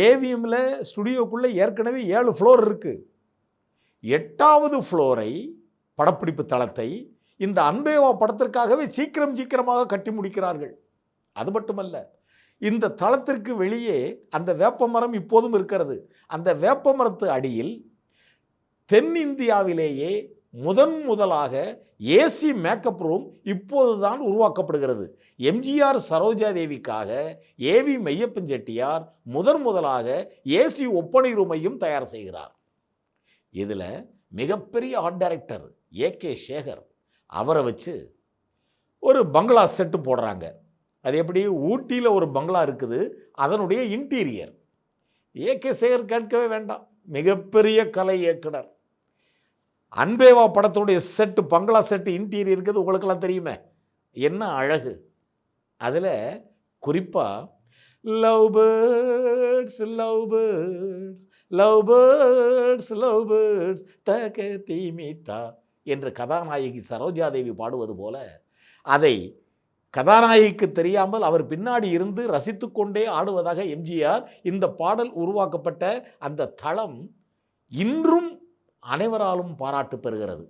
ஏவிஎம்மில் ஸ்டுடியோக்குள்ளே ஏற்கனவே 7 ஃப்ளோர் இருக்குது. 8வது ஃப்ளோரை படப்பிடிப்பு தளத்தை இந்த அன்பேவா படத்திற்காகவே சீக்கிரமாக கட்டி முடிக்கிறார்கள். அது மட்டுமல்ல, இந்த தளத்திற்கு வெளியே அந்த வேப்பமரம் இப்போதும் இருக்கிறது. அந்த வேப்பமரத்து அடியில் தென்னிந்தியாவிலேயே முதலாக ஏசி மேக்கப் ரூம் இப்போதுதான் உருவாக்கப்படுகிறது. எம்ஜிஆர் சரோஜா தேவிக்காக ஏவி மெய்யப்பன் செட்டியார் முதலாக ஏசி ஒப்பனை ரூமையும் தயார் செய்கிறார். இதில் மிகப்பெரிய ஆர்ட் டைரக்டர் ஏகே சேகர், அவரை வச்சு ஒரு பங்களா செட்டு போடுறாங்க. அது எப்படி, ஊட்டியில் ஒரு பங்களா இருக்குது, அதனுடைய இன்டீரியர். ஏகே சேகர் கேட்கவே வேண்டாம், மிகப்பெரிய கலை இயக்குனர். அன்பேவா படத்துடைய செட்டு, பங்களா செட்டு இன்டீரியர் இருக்குது, உங்களுக்கெல்லாம் தெரியுமே, என்ன அழகு. அதில் குறிப்பாக love birds love birds love birds love birds தக தீமித்தா என்று கதாநாயகி சரோஜாதேவி பாடுவது போல, அதை கதாநாயகிக்கு தெரியாமல் அவர் பின்னாடி இருந்து ரசித்து கொண்டே ஆடுவதாக எம்ஜிஆர் இந்த பாடல் உருவாக்கப்பட்ட அந்த தளம் இன்றும் அனைவராலும் பாராட்டு பெறுகிறது.